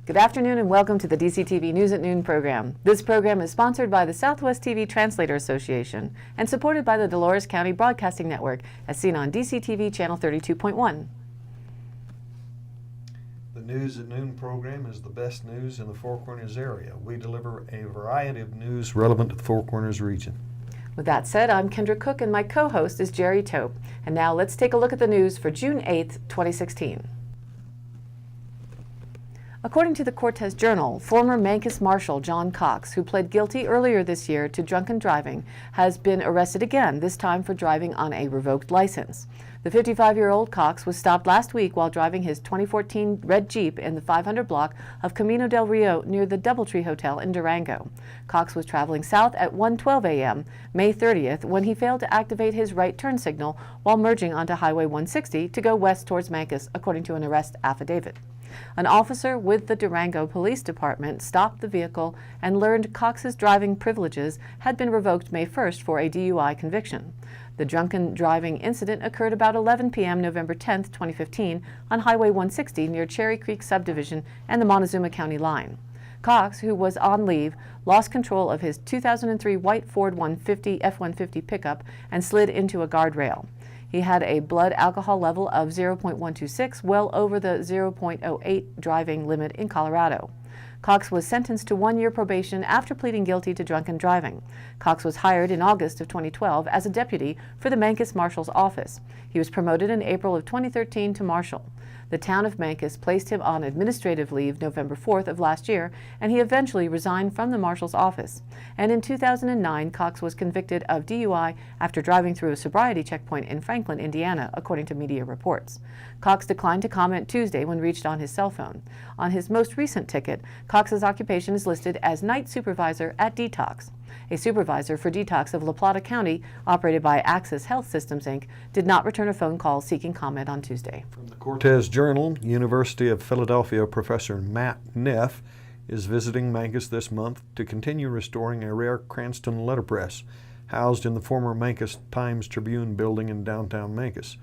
Good afternoon and welcome to the DCTV News at Noon program. This program is sponsored by the Southwest TV Translator Association and supported by the Dolores County Broadcasting Network as seen on DCTV Channel 32.1. The News at Noon program is the best news in the Four Corners area. We deliver a variety of news relevant to the Four Corners region. With that said, I'm Kendra Cook and my co-host is Jerry Tope. And now let's take a look at the news for June 8th, 2016. According to the Cortez Journal, former Mancos Marshal John Cox, who pled guilty earlier this year to drunken driving, has been arrested again, this time for driving on a revoked license. The 55-year-old Cox was stopped last week while driving his 2014 red Jeep in the 500 block of Camino del Rio near the Doubletree Hotel in Durango. Cox was traveling south at 1:12 a.m., May 30th, when he failed to activate his right turn signal while merging onto Highway 160 to go west towards Mancos, according to an arrest affidavit. An officer with the Durango Police Department stopped the vehicle and learned Cox's driving privileges had been revoked May 1st for a DUI conviction. The drunken driving incident occurred about 11 p.m. November 10, 2015 on Highway 160 near Cherry Creek Subdivision and the Montezuma County line. Cox, who was on leave, lost control of his 2003 white Ford F-150 pickup and slid into a guardrail. He had a blood alcohol level of 0.126, well over the 0.08 driving limit in Colorado. Cox was sentenced to 1 year probation after pleading guilty to drunken driving. Cox was hired in August of 2012 as a deputy for the Mancos Marshal's office. He was promoted in April of 2013 to marshal. The town of Mancos placed him on administrative leave November 4th of last year, and he eventually resigned from the marshal's office. And in 2009, Cox was convicted of DUI after driving through a sobriety checkpoint in Franklin, Indiana, according to media reports. Cox declined to comment Tuesday when reached on his cell phone. On his most recent ticket, Cox's occupation is listed as night supervisor at Detox. A supervisor for Detox of La Plata County, operated by Access Health Systems, Inc., did not return a phone call seeking comment on Tuesday. From the Cortez Journal, University of Philadelphia professor Matt Neff is visiting Mancos this month to continue restoring a rare Cranston letterpress housed in the former Mancos Times-Tribune building in downtown Mancos.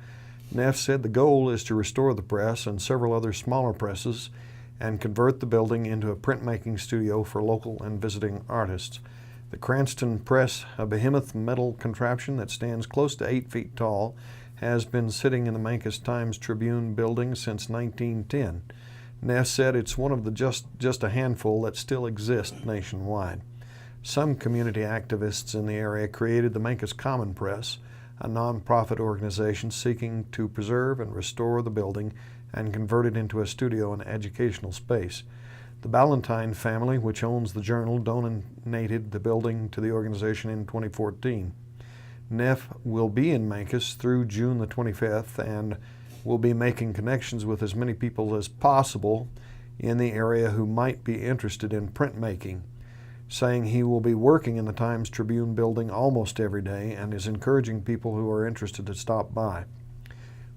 Neff said the goal is to restore the press and several other smaller presses and convert the building into a printmaking studio for local and visiting artists. The Cranston Press, a behemoth metal contraption that stands close to 8 feet tall, has been sitting in the Mancos Times-Tribune building since 1910. Neff said it's one of the just a handful that still exist nationwide. Some community activists in the area created the Mancos Common Press, a nonprofit organization seeking to preserve and restore the building and convert it into a studio and educational space. The Ballantyne family, which owns the Journal, donated the building to the organization in 2014. Neff will be in Mancos through June the 25th and will be making connections with as many people as possible in the area who might be interested in printmaking, saying he will be working in the Times-Tribune building almost every day and is encouraging people who are interested to stop by.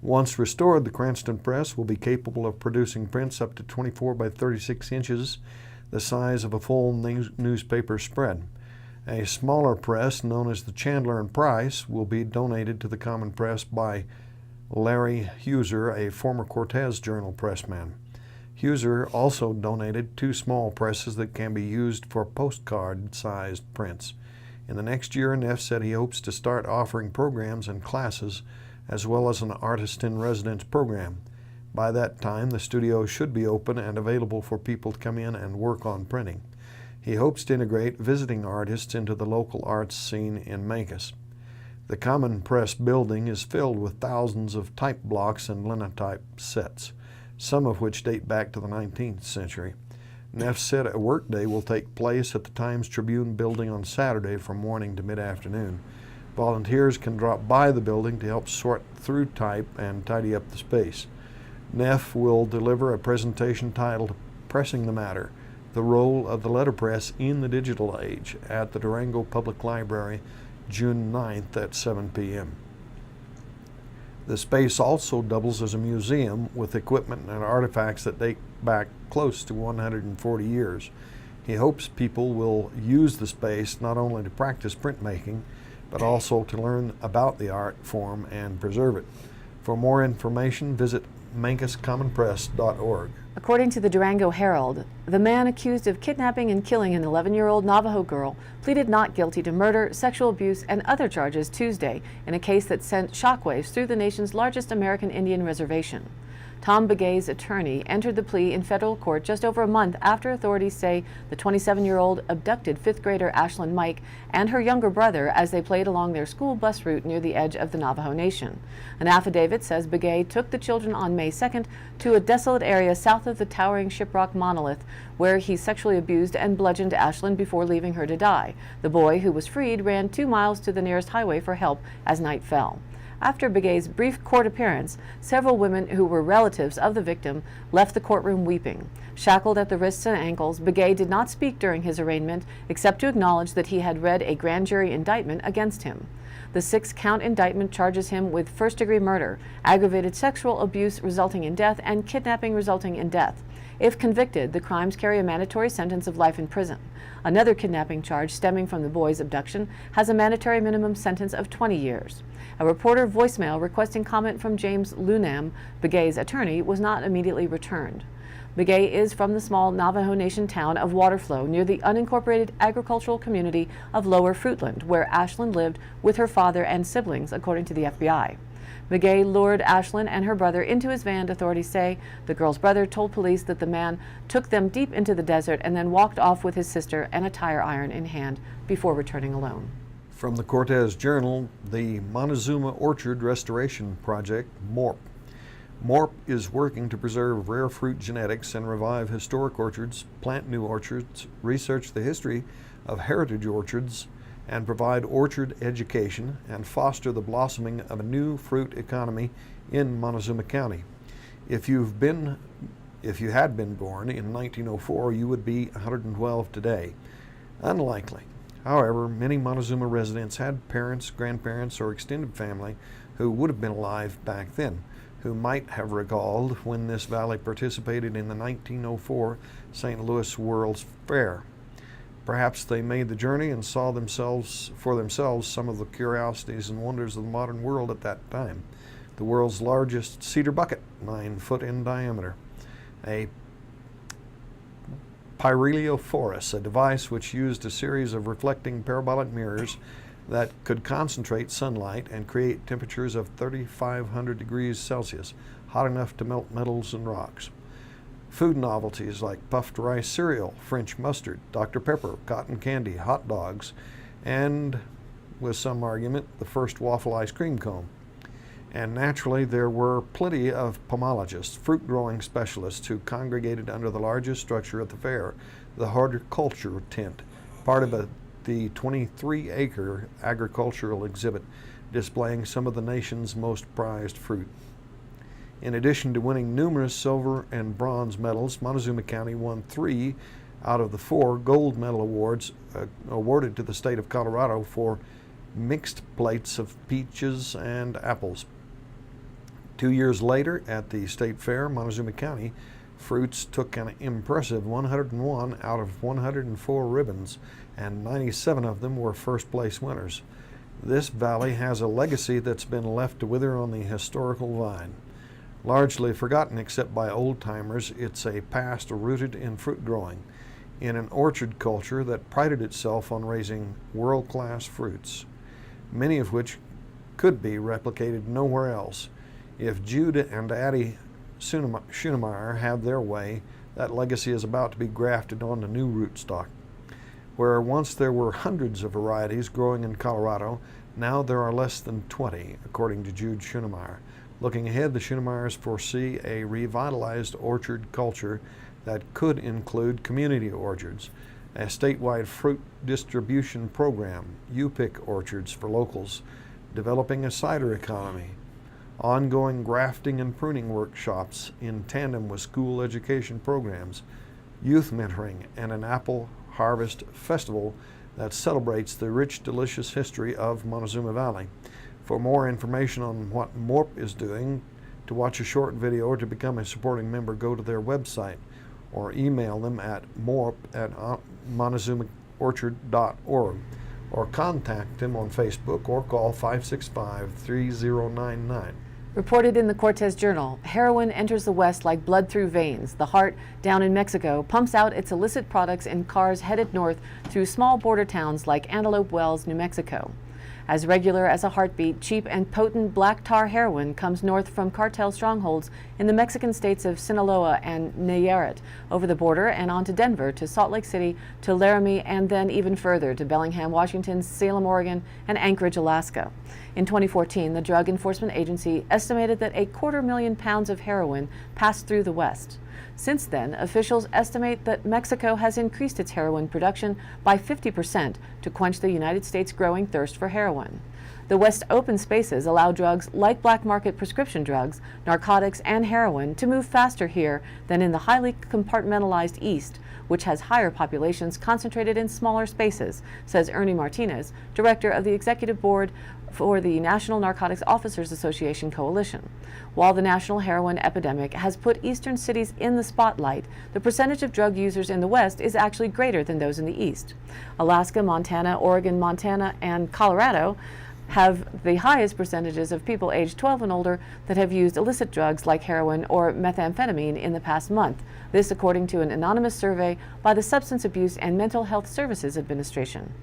Once restored, the Cranston Press will be capable of producing prints up to 24 by 36 inches, the size of a full newspaper spread. A smaller press, known as the Chandler and Price, will be donated to the Common Press by Larry Huser, a former Cortez Journal pressman. Huser also donated 2 small presses that can be used for postcard-sized prints. In the next year, Neff said he hopes to start offering programs and classes as well as an artist-in-residence program. By that time, the studio should be open and available for people to come in and work on printing. He hopes to integrate visiting artists into the local arts scene in Mancos. The Common Press building is filled with thousands of type blocks and linotype sets, some of which date back to the 19th century. Neff said a workday will take place at the Times-Tribune building on Saturday from morning to mid-afternoon. Volunteers can drop by the building to help sort through type and tidy up the space. Neff will deliver a presentation titled Pressing the Matter, the Role of the Letterpress in the Digital Age at the Durango Public Library, June 9th at 7 p.m. The space also doubles as a museum with equipment and artifacts that date back close to 140 years. He hopes people will use the space not only to practice printmaking, but also to learn about the art form and preserve it. For more information, visit mancuscommonpress.org. According to the Durango Herald, the man accused of kidnapping and killing an 11-year-old Navajo girl pleaded not guilty to murder, sexual abuse, and other charges Tuesday in a case that sent shockwaves through the nation's largest American Indian reservation. Tom Begay's attorney entered the plea in federal court just over a month after authorities say the 27-year-old abducted fifth grader Ashlyn Mike and her younger brother as they played along their school bus route near the edge of the Navajo Nation. An affidavit says Begay took the children on May 2nd to a desolate area south of the towering shiprock monolith where he sexually abused and bludgeoned Ashlyn before leaving her to die. The boy, who was freed, ran 2 miles to the nearest highway for help as night fell. After Begay's brief court appearance, several women who were relatives of the victim left the courtroom weeping. Shackled at the wrists and ankles, Begay did not speak during his arraignment except to acknowledge that he had read a grand jury indictment against him. The 6-count indictment charges him with first-degree murder, aggravated sexual abuse resulting in death, and kidnapping resulting in death. If convicted, the crimes carry a mandatory sentence of life in prison. Another kidnapping charge stemming from the boy's abduction has a mandatory minimum sentence of 20 years. A reporter voicemail requesting comment from James Lunam, Begay's attorney, was not immediately returned. Begay is from the small Navajo Nation town of Waterflow near the unincorporated agricultural community of Lower Fruitland, where Ashlyn lived with her father and siblings, according to the FBI. Begay lured Ashlyn and her brother into his van, authorities say. The girl's brother told police that the man took them deep into the desert and then walked off with his sister and a tire iron in hand before returning alone. From the Cortez Journal, the Montezuma Orchard Restoration Project, MORP. MORP is working to preserve rare fruit genetics and revive historic orchards, plant new orchards, research the history of heritage orchards, and provide orchard education and foster the blossoming of a new fruit economy in Montezuma County. If you had been born in 1904, you would be 112 today. Unlikely. However, many Montezuma residents had parents, grandparents, or extended family who would have been alive back then, who might have recalled when this valley participated in the 1904 St. Louis World's Fair. Perhaps they made the journey and saw for themselves some of the curiosities and wonders of the modern world at that time. The world's largest cedar bucket, 9 foot in diameter. A pyrheliophorus, a device which used a series of reflecting parabolic mirrors that could concentrate sunlight and create temperatures of 3,500 degrees Celsius, hot enough to melt metals and rocks. Food novelties like puffed rice cereal, French mustard, Dr. Pepper, cotton candy, hot dogs, and, with some argument, the first waffle ice cream cone. And naturally, there were plenty of pomologists, fruit-growing specialists, who congregated under the largest structure at the fair, the horticulture tent, part of the 23-acre agricultural exhibit displaying some of the nation's most prized fruit. In addition to winning numerous silver and bronze medals, Montezuma County won 3 out of the 4 gold medal awards awarded to the state of Colorado for mixed plates of peaches and apples. 2 years later, at the state fair, Montezuma County fruits took an impressive 101 out of 104 ribbons, and 97 of them were first-place winners. This valley has a legacy that's been left to wither on the historical vine. Largely forgotten except by old-timers, it's a past rooted in fruit growing, in an orchard culture that prided itself on raising world-class fruits, many of which could be replicated nowhere else. If Jude and Addie Schoenemeyer have their way, that legacy is about to be grafted onto new rootstock. Where once there were hundreds of varieties growing in Colorado, now there are less than 20, according to Jude Schoenemeyer. Looking ahead, the Schoenemeyers foresee a revitalized orchard culture that could include community orchards, a statewide fruit distribution program, U-pick orchards for locals, developing a cider economy, ongoing grafting and pruning workshops in tandem with school education programs, youth mentoring, and an apple harvest festival that celebrates the rich, delicious history of Montezuma Valley. For more information on what MORP is doing, to watch a short video, or to become a supporting member, go to their website or email them at morp@montezumaorchard.org, or contact them on Facebook or call 565-3099. Reported in the Cortez Journal, heroin enters the West like blood through veins. The heart, down in Mexico, pumps out its illicit products in cars headed north through small border towns like Antelope Wells, New Mexico. As regular as a heartbeat, cheap and potent black tar heroin comes north from cartel strongholds in the Mexican states of Sinaloa and Nayarit, over the border and on to Denver, to Salt Lake City, to Laramie, and then even further to Bellingham, Washington, Salem, Oregon, and Anchorage, Alaska. In 2014, the Drug Enforcement Agency estimated that 250,000 pounds of heroin passed through the West. Since then, officials estimate that Mexico has increased its heroin production by 50% to quench the United States' growing thirst for heroin. The West's open spaces allow drugs like black market prescription drugs, narcotics, and heroin to move faster here than in the highly compartmentalized East, which has higher populations concentrated in smaller spaces, says Ernie Martinez, director of the executive board for the National Narcotics Officers Association Coalition. While the national heroin epidemic has put eastern cities in the spotlight, the percentage of drug users in the West is actually greater than those in the East. Alaska, Montana, Oregon, Montana, and Colorado have the highest percentages of people aged 12 and older that have used illicit drugs like heroin or methamphetamine in the past month. This according to an anonymous survey by the Substance Abuse and Mental Health Services Administration.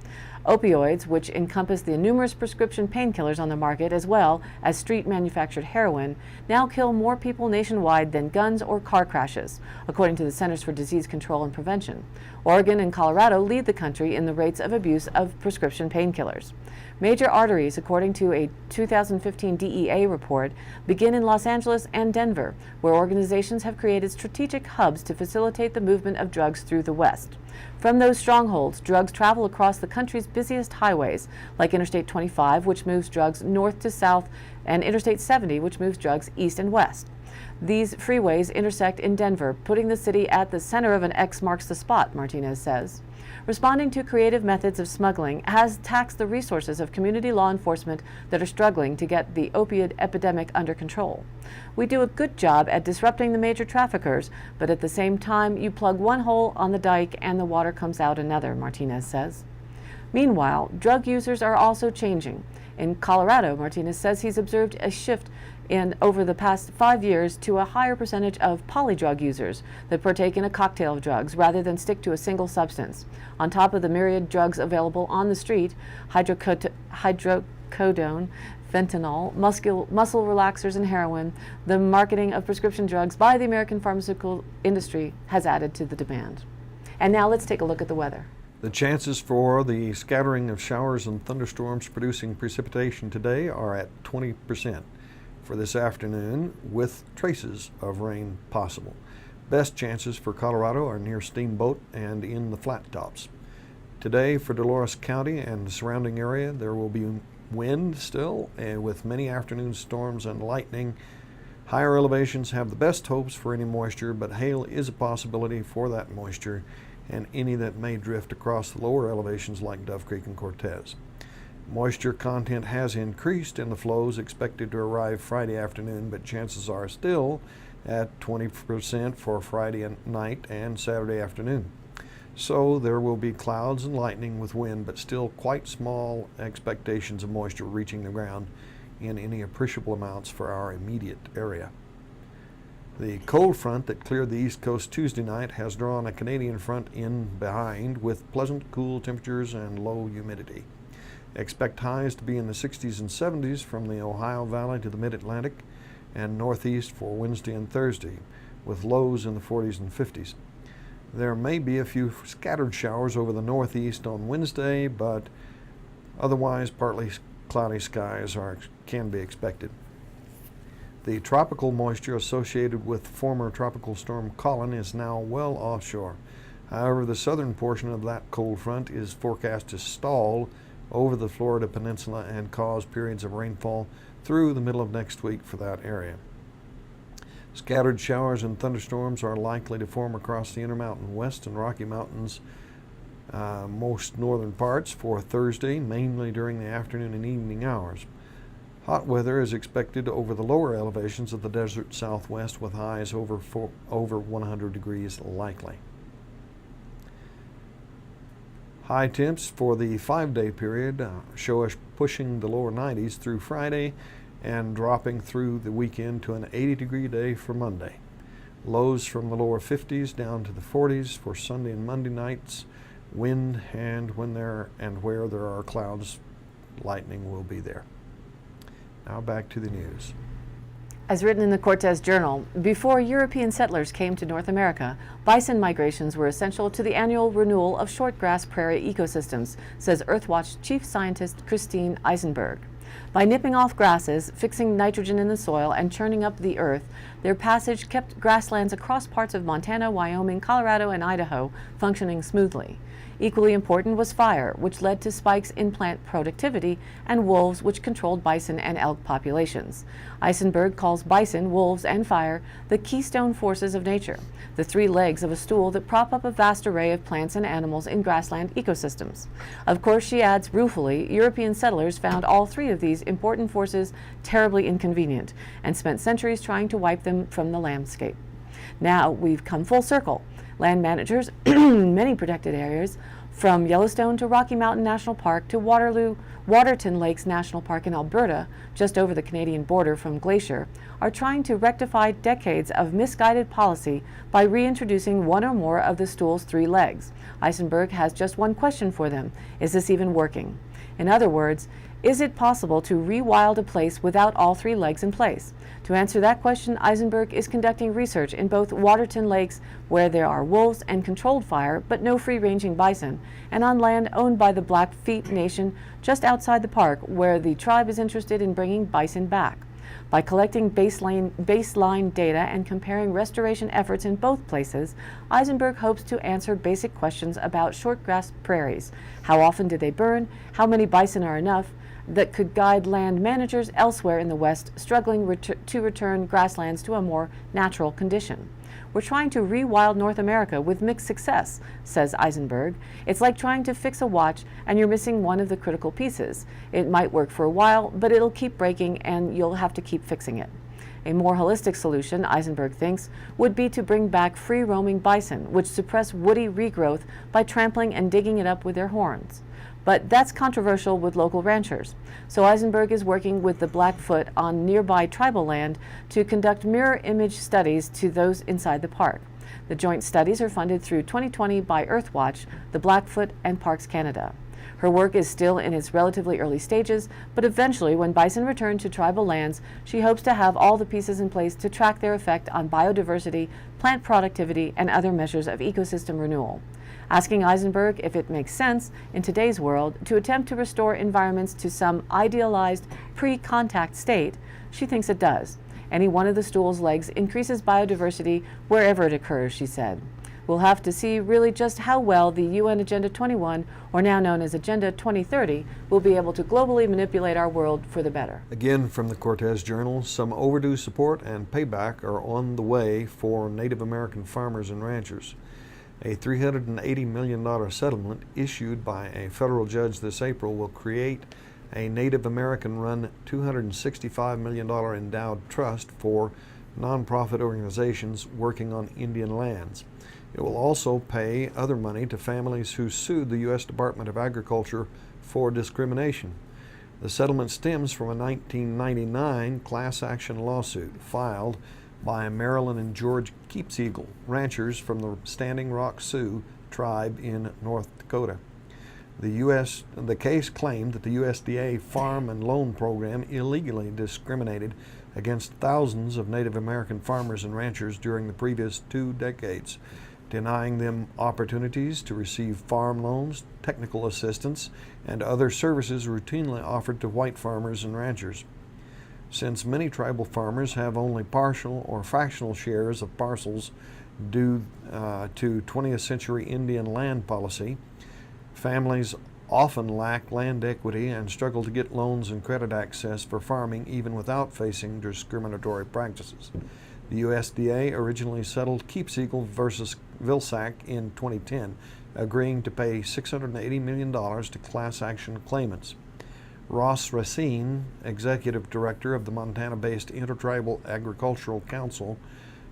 Opioids, which encompass the numerous prescription painkillers on the market as well as street-manufactured heroin, now kill more people nationwide than guns or car crashes, according to the Centers for Disease Control and Prevention. Oregon and Colorado lead the country in the rates of abuse of prescription painkillers. Major arteries, according to a 2015 DEA report, begin in Los Angeles and Denver, where organizations have created strategic hubs to facilitate the movement of drugs through the West. From those strongholds, drugs travel across the country's busiest highways, like Interstate 25, which moves drugs north to south, and Interstate 70, which moves drugs east and west. These freeways intersect in Denver, putting the city at the center of an X marks the spot, Martinez says. Responding to creative methods of smuggling has taxed the resources of community law enforcement that are struggling to get the opioid epidemic under control. We do a good job at disrupting the major traffickers, but at the same time, you plug one hole on the dike and the water comes out another, Martinez says. Meanwhile, drug users are also changing. In Colorado, Martinez says he's observed a shift over the past 5 years to a higher percentage of polydrug users that partake in a cocktail of drugs rather than stick to a single substance. On top of the myriad drugs available on the street, hydrocodone, fentanyl, muscle relaxers, and heroin, the marketing of prescription drugs by the American pharmaceutical industry has added to the demand. And now let's take a look at the weather. The chances for the scattering of showers and thunderstorms producing precipitation today are at 20% for this afternoon, with traces of rain possible. Best chances for Colorado are near Steamboat and in the flat tops. Today for Dolores County and the surrounding area, there will be wind still, and with many afternoon storms and lightning. Higher elevations have the best hopes for any moisture, but hail is a possibility for that moisture and any that may drift across the lower elevations like Dove Creek and Cortez. Moisture content has increased in the flows expected to arrive Friday afternoon, but chances are still at 20% for Friday night and Saturday afternoon. So there will be clouds and lightning with wind, but still quite small expectations of moisture reaching the ground in any appreciable amounts for our immediate area. The cold front that cleared the East Coast Tuesday night has drawn a Canadian front in behind with pleasant, cool temperatures and low humidity. Expect highs to be in the 60s and 70s from the Ohio Valley to the Mid-Atlantic and Northeast for Wednesday and Thursday, with lows in the 40s and 50s. There may be a few scattered showers over the Northeast on Wednesday, but otherwise partly cloudy skies can be expected. The tropical moisture associated with former tropical storm Colin is now well offshore. However, the southern portion of that cold front is forecast to stall over the Florida Peninsula and cause periods of rainfall through the middle of next week for that area. Scattered showers and thunderstorms are likely to form across the Intermountain West and Rocky Mountains, most northern parts for Thursday, mainly during the afternoon and evening hours. Hot weather is expected over the lower elevations of the desert southwest, with highs over 100 degrees likely. High temps for the 5-day period show us pushing the lower 90s through Friday and dropping through the weekend to an 80-degree day for Monday. Lows from the lower 50s down to the 40s for Sunday and Monday nights. Wind, and where there are clouds, lightning will be there. Now back to the news. As written in the Cortez Journal, before European settlers came to North America, bison migrations were essential to the annual renewal of shortgrass prairie ecosystems, says Earthwatch Chief Scientist Christine Eisenberg. By nipping off grasses, fixing nitrogen in the soil, and churning up the earth, their passage kept grasslands across parts of Montana, Wyoming, Colorado, and Idaho functioning smoothly. Equally important was fire, which led to spikes in plant productivity, and wolves, which controlled bison and elk populations. Eisenberg calls bison, wolves, and fire the keystone forces of nature, the three legs of a stool that prop up a vast array of plants and animals in grassland ecosystems. Of course, she adds ruefully, European settlers found all three of these important forces terribly inconvenient and spent centuries trying to wipe them from the landscape. Now we've come full circle. Land managers in many protected areas, from Yellowstone to Rocky Mountain National Park to Waterton Lakes National Park in Alberta, just over the Canadian border from Glacier, are trying to rectify decades of misguided policy by reintroducing one or more of the stool's three legs. Eisenberg has just one question for them: is this even working? In other words, is it possible to rewild a place without all three legs in place? To answer that question, Eisenberg is conducting research in both Waterton Lakes, where there are wolves and controlled fire, but no free-ranging bison, and on land owned by the Blackfeet Nation just outside the park, where the tribe is interested in bringing bison back. By collecting baseline data and comparing restoration efforts in both places, Eisenberg hopes to answer basic questions about shortgrass prairies. How often do they burn? How many bison are enough? That could guide land managers elsewhere in the West struggling to return grasslands to a more natural condition. We're trying to rewild North America with mixed success, says Eisenberg. It's like trying to fix a watch and you're missing one of the critical pieces. It might work for a while, but it'll keep breaking and you'll have to keep fixing it. A more holistic solution, Eisenberg thinks, would be to bring back free-roaming bison, which suppress woody regrowth by trampling and digging it up with their horns. But that's controversial with local ranchers. So Eisenberg is working with the Blackfoot on nearby tribal land to conduct mirror image studies to those inside the park. The joint studies are funded through 2020 by Earthwatch, the Blackfoot, and Parks Canada. Her work is still in its relatively early stages, but eventually, when bison return to tribal lands, she hopes to have all the pieces in place to track their effect on biodiversity, plant productivity, and other measures of ecosystem renewal. Asking Eisenberg if it makes sense, in today's world, to attempt to restore environments to some idealized pre-contact state, she thinks it does. Any one of the stool's legs increases biodiversity wherever it occurs, she said. We'll have to see really just how well the UN Agenda 21, or now known as Agenda 2030, will be able to globally manipulate our world for the better. Again from the Cortez Journal, some overdue support and payback are on the way for Native American farmers and ranchers. A $380 million settlement issued by a federal judge this April will create a Native American-run $265 million endowed trust for nonprofit organizations working on Indian lands. It will also pay other money to families who sued the U.S. Department of Agriculture for discrimination. The settlement stems from a 1999 class action lawsuit filed by Marilyn and George Keepseagle, ranchers from the Standing Rock Sioux tribe in North Dakota. The case claimed that the USDA Farm and Loan Program illegally discriminated against thousands of Native American farmers and ranchers during the previous 2 decades, denying them opportunities to receive farm loans, technical assistance, and other services routinely offered to white farmers and ranchers. Since many tribal farmers have only partial or fractional shares of parcels due to 20th century Indian land policy, families often lack land equity and struggle to get loans and credit access for farming even without facing discriminatory practices. The USDA originally settled Keepseagle versus Vilsack in 2010, agreeing to pay $680 million to class action claimants. Ross Racine, executive director of the Montana-based Intertribal Agricultural Council,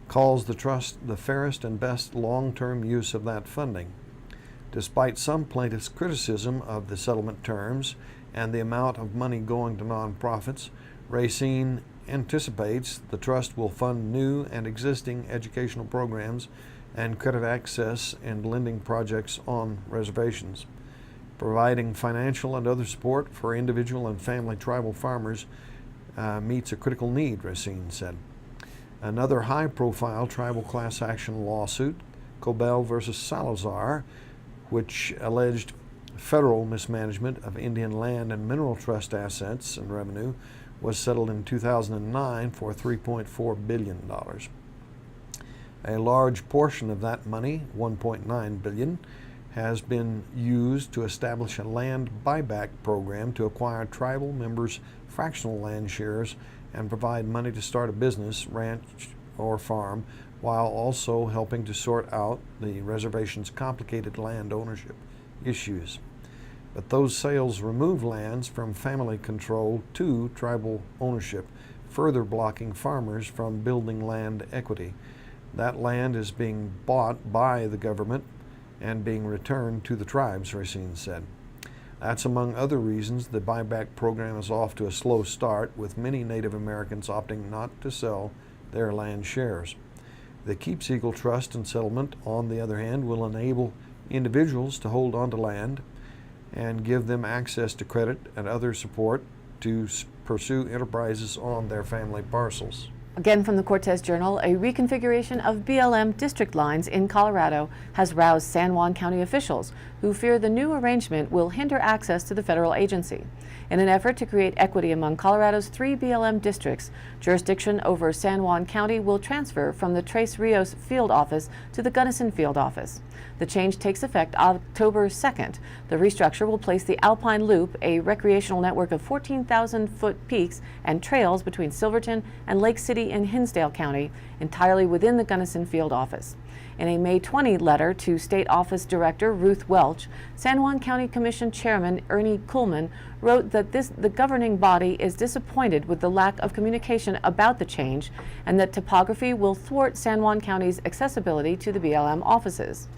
calls the trust the fairest and best long-term use of that funding. Despite some plaintiffs' criticism of the settlement terms and the amount of money going to nonprofits, Racine anticipates the trust will fund new and existing educational programs and credit access and lending projects on reservations. Providing financial and other support for individual and family tribal farmers meets a critical need, Racine said. Another high-profile tribal class action lawsuit, Cobell versus Salazar, which alleged federal mismanagement of Indian land and mineral trust assets and revenue, was settled in 2009 for $3.4 billion. A large portion of that money, $1.9 billion, has been used to establish a land buyback program to acquire tribal members' fractional land shares and provide money to start a business, ranch, or farm, while also helping to sort out the reservation's complicated land ownership issues. But those sales remove lands from family control to tribal ownership, further blocking farmers from building land equity. That land is being bought by the government and being returned to the tribes, Racine said. That's among other reasons the buyback program is off to a slow start, with many Native Americans opting not to sell their land shares. The Keeps Eagle Trust and Settlement, on the other hand, will enable individuals to hold onto land and give them access to credit and other support to pursue enterprises on their family parcels. Again from the Cortez Journal, a reconfiguration of BLM district lines in Colorado has roused San Juan County officials who fear the new arrangement will hinder access to the federal agency. In an effort to create equity among Colorado's 3 BLM districts, jurisdiction over San Juan County will transfer from the Tres Rios field office to the Gunnison field office. The change takes effect October 2nd. The restructure will place the Alpine Loop, a recreational network of 14,000-foot peaks and trails between Silverton and Lake City in Hinsdale County, entirely within the Gunnison field office. In a May 20 letter to State Office Director Ruth Welch, San Juan County Commission Chairman Ernie Kuhlman wrote that the governing body is disappointed with the lack of communication about the change and that topography will thwart San Juan County's accessibility to the BLM offices.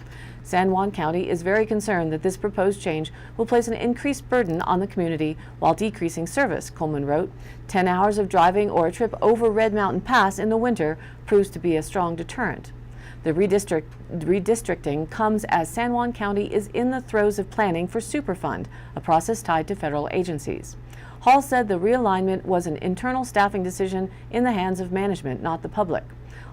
San Juan County is very concerned that this proposed change will place an increased burden on the community while decreasing service, Coleman wrote. 10 hours of driving or a trip over Red Mountain Pass in the winter proves to be a strong deterrent. The redistricting comes as San Juan County is in the throes of planning for Superfund, a process tied to federal agencies. Hall said the realignment was an internal staffing decision in the hands of management, not the public.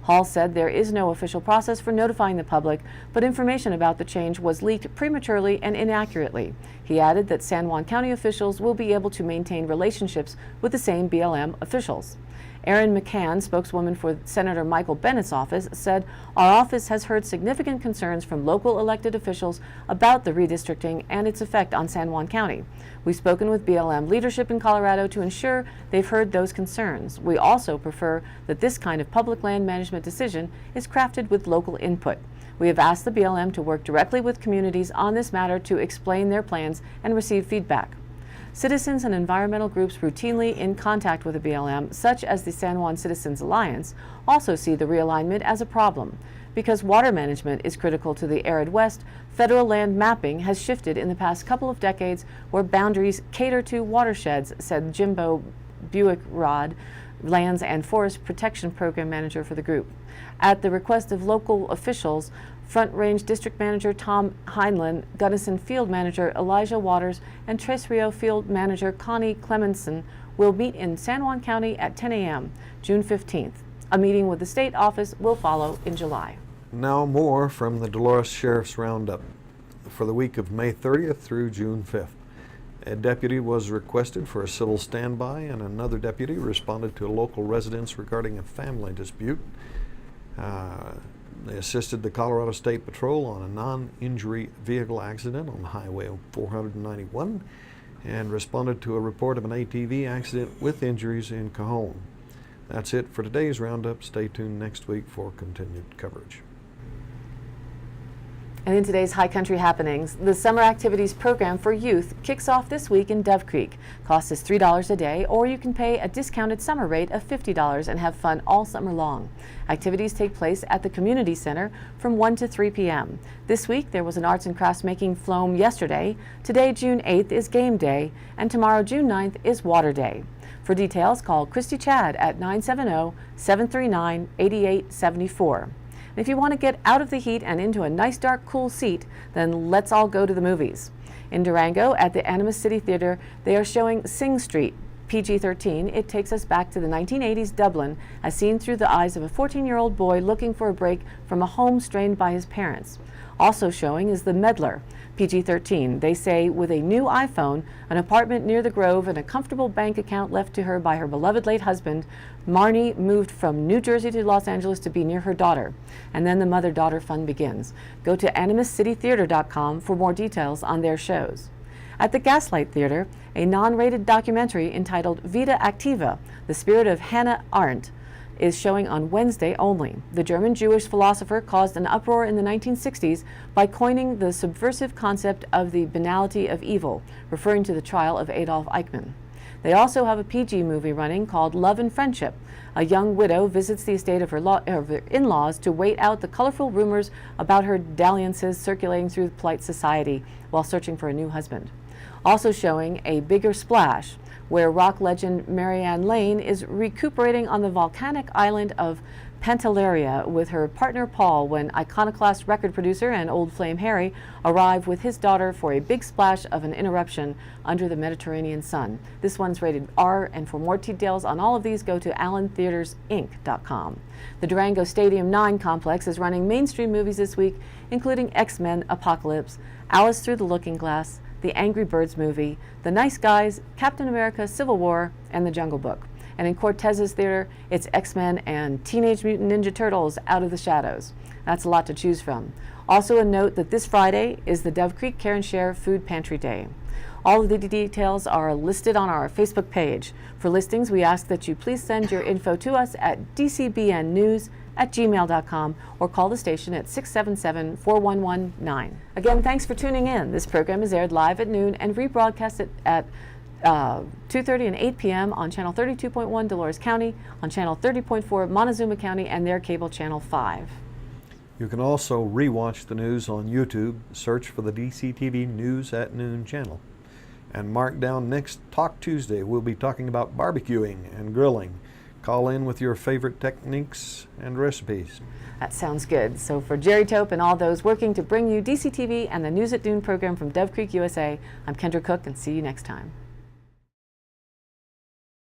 Hall said there is no official process for notifying the public, but information about the change was leaked prematurely and inaccurately. He added that San Juan County officials will be able to maintain relationships with the same BLM officials. Erin McCann, spokeswoman for Senator Michael Bennett's office, said, "Our office has heard significant concerns from local elected officials about the redistricting and its effect on San Juan County. We've spoken with BLM leadership in Colorado to ensure they've heard those concerns. We also prefer that this kind of public land management decision is crafted with local input. We have asked the BLM to work directly with communities on this matter to explain their plans and receive feedback." Citizens and environmental groups routinely in contact with the BLM, such as the San Juan Citizens Alliance, also see the realignment as a problem. Because water management is critical to the arid West, federal land mapping has shifted in the past couple of decades where boundaries cater to watersheds, said Jimbo Buick-Rod, Lands and Forest Protection Program Manager for the group. At the request of local officials, Front Range District Manager Tom Heinlein, Gunnison Field Manager Elijah Waters, and Tres Rio Field Manager Connie Clemenson will meet in San Juan County at 10 a.m. June 15th. A meeting with the state office will follow in July. Now more from the Dolores Sheriff's Roundup for the week of May 30th through June 5th. A deputy was requested for a civil standby, and another deputy responded to local residents regarding a family dispute. They assisted the Colorado State Patrol on a non-injury vehicle accident on Highway 491 and responded to a report of an ATV accident with injuries in Cajon. That's it for today's Roundup. Stay tuned next week for continued coverage. And in today's High Country happenings, the Summer Activities Program for Youth kicks off this week in Dove Creek. Cost is $3 a day, or you can pay a discounted summer rate of $50 and have fun all summer long. Activities take place at the Community Center from 1 to 3 p.m. This week there was an arts and crafts making floam yesterday. Today, June 8th, is game day, and tomorrow, June 9th, is water day. For details, call Christy Chad at 970-739-8874. And if you want to get out of the heat and into a nice, dark, cool seat, then let's all go to the movies. In Durango, at the Animas City Theater, they are showing Sing Street, PG-13. It takes us back to the 1980s Dublin, as seen through the eyes of a 14-year-old boy looking for a break from a home strained by his parents. Also showing is The Meddler, PG-13. They say with a new iPhone, an apartment near the Grove, and a comfortable bank account left to her by her beloved late husband, Marnie moved from New Jersey to Los Angeles to be near her daughter. And then the mother-daughter fun begins. Go to animascitytheater.com for more details on their shows. At the Gaslight Theater, a non-rated documentary entitled Vita Activa, The Spirit of Hannah Arendt, is showing on Wednesday only. The German Jewish philosopher caused an uproar in the 1960s by coining the subversive concept of the banality of evil, referring to the trial of Adolf Eichmann. They also have a PG movie running called Love and Friendship. A young widow visits the estate of her in-laws to wait out the colorful rumors about her dalliances circulating through polite society while searching for a new husband. Also showing A Bigger Splash, where rock legend Marianne Lane is recuperating on the volcanic island of Pantelleria with her partner Paul when iconoclast record producer and old flame Harry arrive with his daughter for a big splash of an interruption under the Mediterranean sun. This one's rated R, and for more details on all of these, go to allentheatersinc.com. The Durango Stadium 9 complex is running mainstream movies this week, including X-Men Apocalypse, Alice Through the Looking Glass, the Angry Birds movie, The Nice Guys, Captain America Civil War, and The Jungle Book. And in Cortez's Theater, it's X-Men and Teenage Mutant Ninja Turtles Out of the Shadows. That's a lot to choose from. Also a note that this Friday is the Dove Creek Care and Share Food Pantry Day. All of the details are listed on our Facebook page. For listings, we ask that you please send your info to us at dcbnnews@gmail.com or call the station at 677-4119. Again, thanks for tuning in. This program is aired live at noon and rebroadcast at 2:30 and 8 p.m. on Channel 32.1 Dolores County, on Channel 30.4 Montezuma County, and their cable Channel 5. You can also rewatch the news on YouTube. Search for the DCTV News at Noon channel. And mark down next Talk Tuesday. We'll be talking about barbecuing and grilling. Call in with your favorite techniques and recipes. That sounds good. So for Jerry Tope and all those working to bring you DCTV and the News at Noon program from Dove Creek, USA, I'm Kendra Cook, and see you next time.